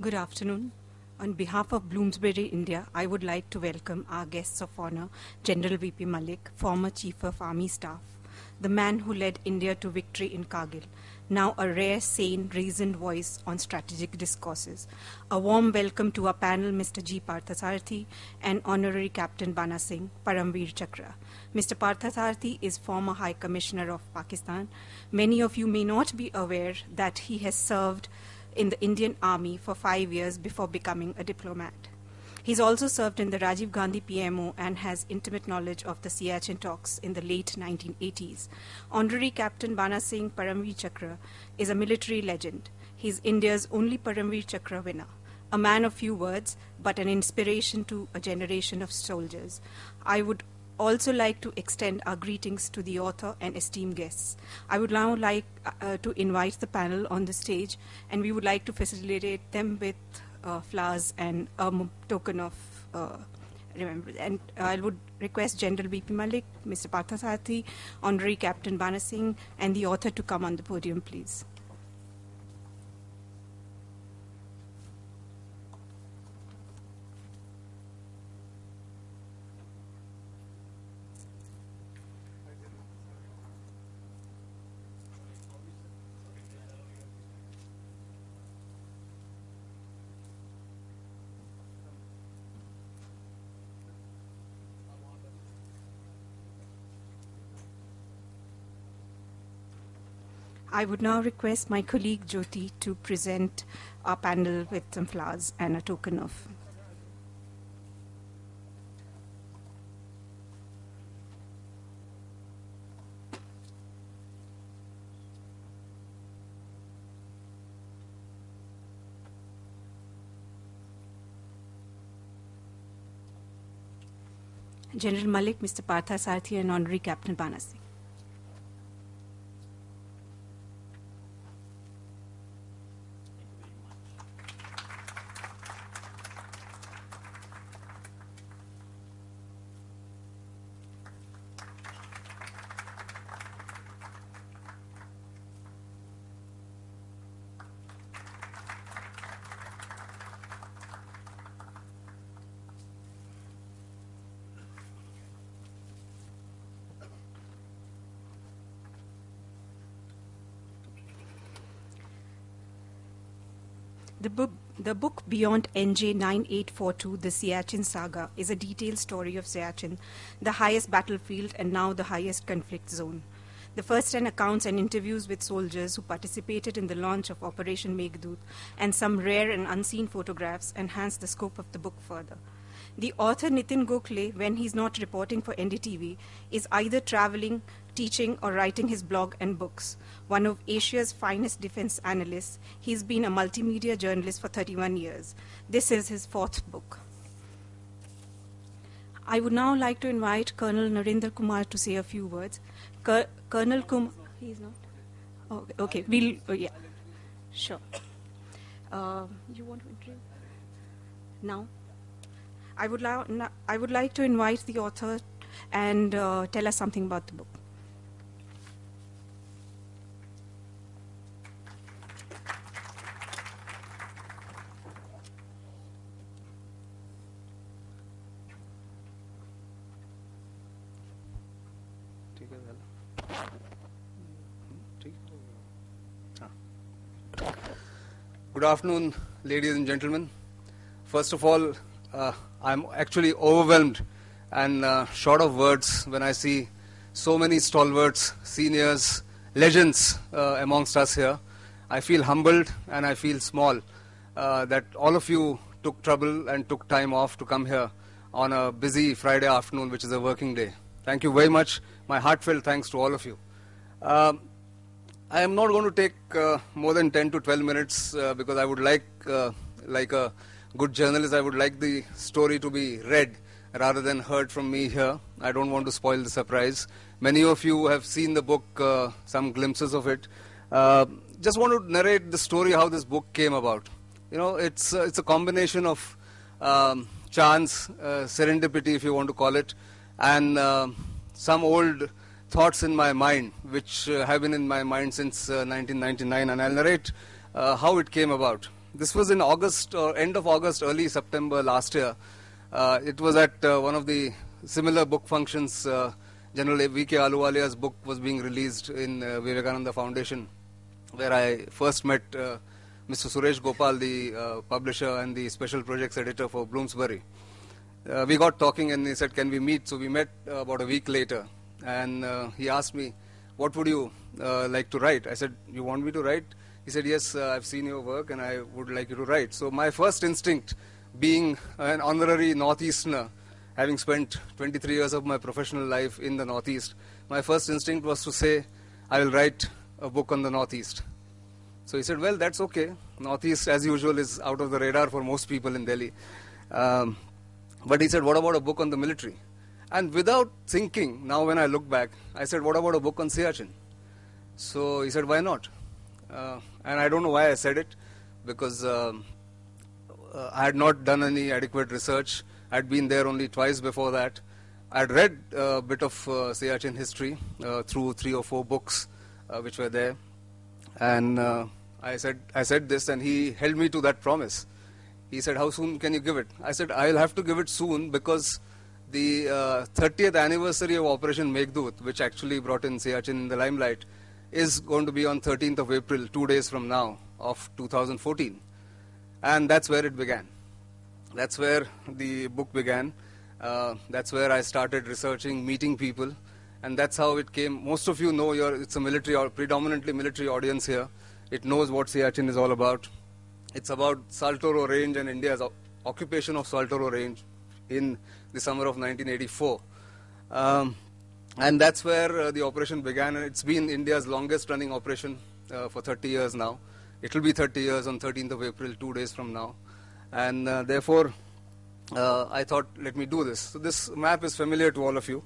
Good afternoon. On behalf of Bloomsbury, India, I would like to welcome our guests of honor, General VP Malik, former Chief of Army Staff, the man who led India to victory in Kargil, now a rare, sane, reasoned voice on strategic discourses. A warm welcome to our panel, Mr. G. Parthasarathy and Honorary Captain Bana Singh, Param Chakra. Mr. Parthasarathy is former High Commissioner of Pakistan. Many of you may not be aware that he has served in the Indian Army for 5 years before becoming a diplomat. He's also served in the Rajiv Gandhi PMO and has intimate knowledge of the Siachen talks in the late 1980s. Honorary Captain Bana Singh, Paramveer Chakra, is a military legend. He's India's only Paramveer Chakra winner, a man of few words, but an inspiration to a generation of soldiers. I would also like to extend our greetings to the author and esteemed guests. I would now like to invite the panel on the stage, and we would like to facilitate them with flowers and a token of remembrance. And I would request General VP Malik, Mr. Parthasarathy, Honorary Captain Bana Singh, and the author to come on the podium, please. I would now request my colleague Jyoti to present our panel with some flowers and a token of. General Malik, Mr. Parthasarathy, and Honorary Captain Bana Singh. The book Beyond NJ 9842, The Siachen Saga, is a detailed story of Siachen, the highest battlefield and now the highest conflict zone. The first-hand accounts and interviews with soldiers who participated in the launch of Operation Meghdoot and some rare and unseen photographs enhance the scope of the book further. The author Nitin Gokhale, when he's not reporting for NDTV, is either traveling, teaching, or writing his blog and books. One of Asia's finest defense analysts, he's been a multimedia journalist for 31 years. This is his fourth book. I would now like to invite Colonel Narendra Kumar to say a few words. Colonel Kumar, he's not? Oh, okay, yeah, sure. You want to introduce? Now? I would like to invite the author and tell us something about the book. Good afternoon, ladies and gentlemen. First of all, I'm actually overwhelmed and short of words when I see so many stalwarts, seniors, legends amongst us here. I feel humbled and I feel small that all of you took trouble and took time off to come here on a busy Friday afternoon, which is a working day. Thank you very much. My heartfelt thanks to all of you. I am not going to take more than 10 to 12 minutes because I would like a good journalist, I would like the story to be read rather than heard from me here. I don't want to spoil the surprise. Many of you have seen the book, some glimpses of it. Just want to narrate the story how this book came about. You know, it's a combination of chance, serendipity, if you want to call it, and some old thoughts in my mind, which have been in my mind since 1999, and I'll narrate how it came about. This was in August, or end of August, early September last year. It was at one of the similar book functions. General V.K. Ahluwalia's book was being released in Vivekananda Foundation, where I first met Mr. Suresh Gopal, the publisher and the special projects editor for Bloomsbury. We got talking and he said, can we meet? So we met about a week later. And he asked me, what would you like to write? I said, you want me to write? He said, yes, I've seen your work and I would like you to write. So my first instinct, being an honorary Northeasterner, having spent 23 years of my professional life in the Northeast, my first instinct was to say, I will write a book on the Northeast. So he said, well, that's okay. Northeast, as usual, is out of the radar for most people in Delhi. But he said, what about a book on the military? And without thinking, now when I look back, I said, what about a book on Siachen? So he said, why not? And I don't know why I said it, because I had not done any adequate research. I had been there only twice before that. I had read a bit of Siachen history through 3 or 4 books which were there. And I said this, and he held me to that promise. He said, how soon can you give it? I said, I'll have to give it soon, because the 30th anniversary of Operation Meghdoot, which actually brought in Siachen in the limelight, is going to be on 13th of April, 2 days from now, of 2014. And that's where it began. That's where the book began. That's where I started researching, meeting people. And that's how it came. Most of you know it's a military, or predominantly military audience here. It knows what Siachen is all about. It's about Saltoro Range and India's occupation of Saltoro Range in the summer of 1984. And that's where the operation began, and it's been India's longest running operation for 30 years now. It will be 30 years on 13th of April, 2 days from now. And therefore, I thought, let me do this. So this map is familiar to all of you.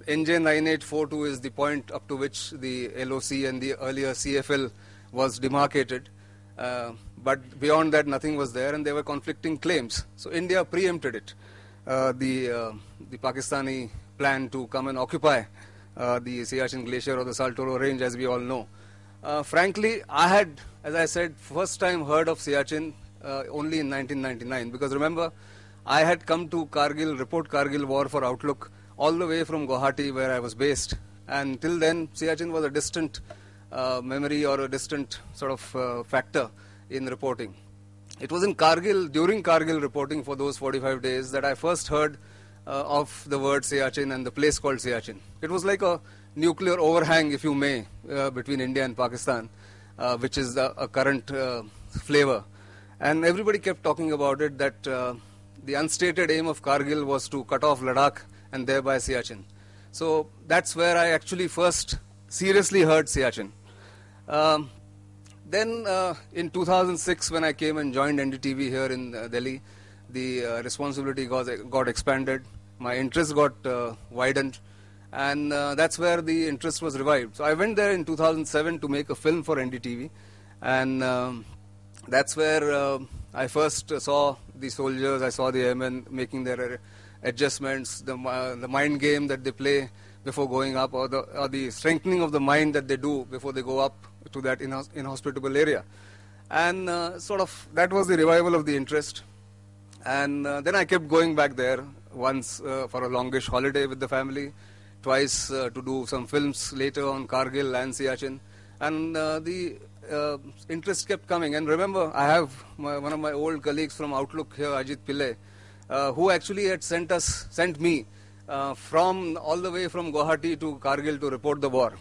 NJ 9842 is the point up to which the LOC and the earlier CFL was demarcated. But beyond that, nothing was there, and there were conflicting claims. So India preempted it. The Pakistani plan to come and occupy the Siachen Glacier or the Saltoro Range, as we all know. Frankly, I had, as I said, first time heard of Siachen only in 1999, because remember, I had come to Kargil, report Kargil War for Outlook, all the way from Guwahati, where I was based. And till then, Siachen was a distant memory or a distant sort of factor in reporting. it was in Kargil, during Kargil reporting for those 45 days, that I first heard of the word Siachen and the place called Siachen. It was like a nuclear overhang, if you may, between India and Pakistan, which is a current flavor. And everybody kept talking about it, that the unstated aim of Kargil was to cut off Ladakh and thereby Siachen. So that's where I actually first seriously heard Siachen. Then in 2006, when I came and joined NDTV here in Delhi, the responsibility got expanded. My interest got widened, and that's where the interest was revived. So I went there in 2007 to make a film for NDTV, and that's where I first saw the soldiers, I saw the airmen making their adjustments, the mind game that they play before going up, or the strengthening of the mind that they do before they go up to that inhospitable area. And sort of that was the revival of the interest. And then I kept going back there, once for a longish holiday with the family, twice to do some films later on Kargil and Siachen. And the interest kept coming. And remember, I have one of my old colleagues from Outlook here, Ajit Pillai, who actually had sent me from all the way from Guwahati to Kargil to report the war.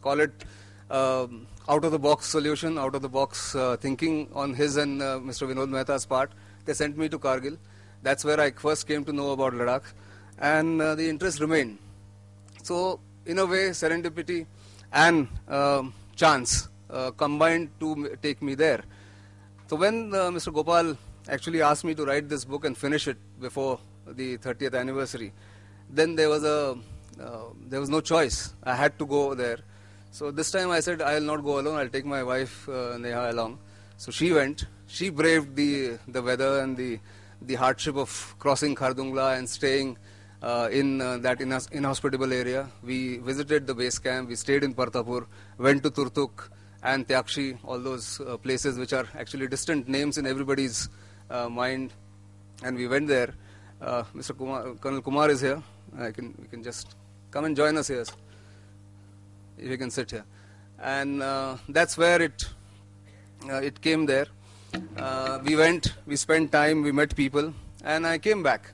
Call it out-of-the-box solution, out-of-the-box thinking on his and Mr. Vinod Mehta's part. They sent me to Kargil. That's where I first came to know about Ladakh. And the interest remained. So, in a way, serendipity and chance combined to take me there. So when Mr. Gopal actually asked me to write this book and finish it before the 30th anniversary, then there was no choice. I had to go there. So this time I said, I will not go alone. I'll take my wife Neha along. So she went. She braved the weather and the hardship of crossing Khardungla and staying in that inhospitable area. We visited the base camp. We stayed in Partapur, went to Turtuk and Tyakshi, all those places which are actually distant names in everybody's mind. And we went there. Mr. Colonel Kumar is here. We can just come and join us here, if you can sit here. And that's where it came there. We went, we spent time, we met people, and I came back.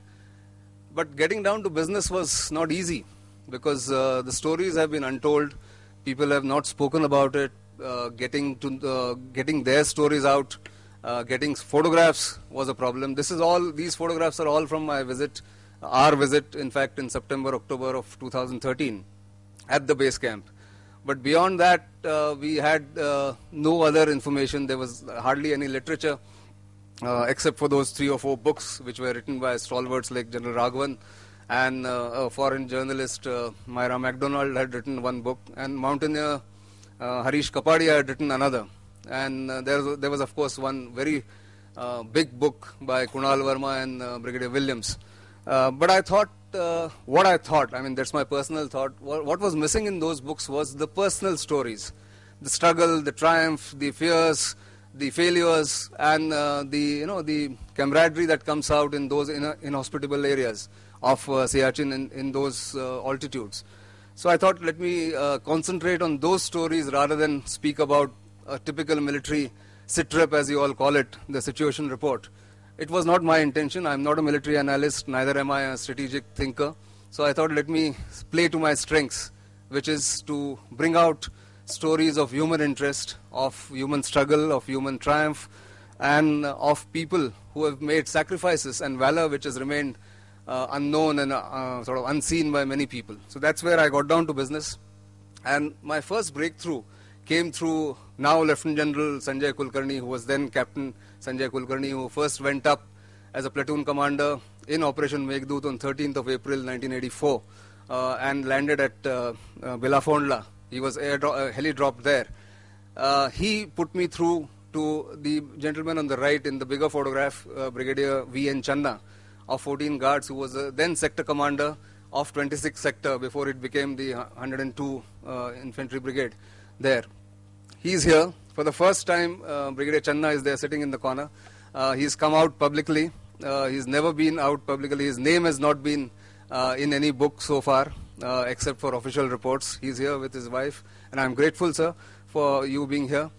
But getting down to business was not easy, because the stories have been untold. People have not spoken about it. Getting their stories out, getting photographs was a problem. These photographs are all from my visit, our visit, in fact, in September, October of 2013 at the base camp. But beyond that, we had no other information. There was hardly any literature, except for those 3 or 4 books which were written by stalwarts like General Raghavan, and a foreign journalist, Myra MacDonald, had written one book, and mountaineer Harish Kapadia had written another. And there was, of course, one very big book by Kunal Verma and Brigadier Williams. But I thought, that's my personal thought, what was missing in those books was the personal stories, the struggle, the triumph, the fears, the failures, and the camaraderie that comes out in those inhospitable areas of Siachen in those altitudes. So I thought, let me concentrate on those stories rather than speak about a typical military sit-rep, as you all call it, the situation report. It was not my intention. I'm not a military analyst, neither am I a strategic thinker. So I thought, let me play to my strengths, which is to bring out stories of human interest, of human struggle, of human triumph, and of people who have made sacrifices and valor which has remained unknown and sort of unseen by many people. So that's where I got down to business. And my first breakthrough came through now Lieutenant General Sanjay Kulkarni, who was then Captain Sanjay Kulkarni, who first went up as a platoon commander in Operation Meghdut on 13th of April 1984 and landed at Bilafondla. He was heli-dropped there. He put me through to the gentleman on the right in the bigger photograph, Brigadier V.N. Channa of 14 Guards, who was then sector commander of 26th sector before it became the 102 Infantry Brigade there. He's here. For the first time, Brigadier Channa is there sitting in the corner. He's come out publicly. He's never been out publicly. His name has not been in any book so far, except for official reports. He's here with his wife, and I'm grateful, sir, for you being here.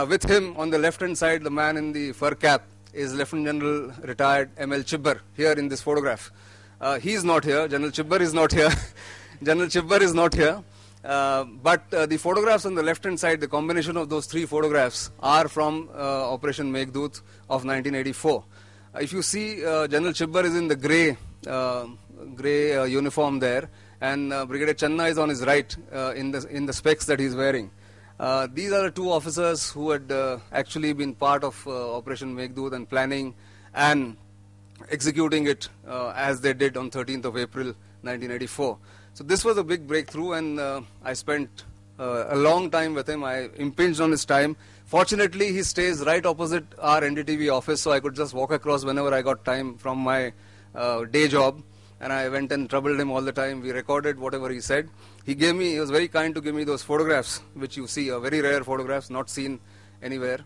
With him on the left-hand side, the man in the fur cap is Lieutenant General retired M.L. Chibbar, here in this photograph. He is not here. General Chibbar is not here. General Chibbar is not here. But the photographs on the left-hand side, the combination of those three photographs are from Operation Meghdoot of 1984. If you see, General Chibbar is in the grey uniform there, and Brigadier Channa is on his right in the specs that he is wearing. These are the two officers who had actually been part of Operation Meghdoot and planning and executing it as they did on 13th of April 1984. So this was a big breakthrough, and I spent a long time with him. I impinged on his time. Fortunately, he stays right opposite our NDTV office, so I could just walk across whenever I got time from my day job. And I went and troubled him all the time. We recorded whatever he said. He was very kind to give me those photographs, which you see, very rare photographs, not seen anywhere.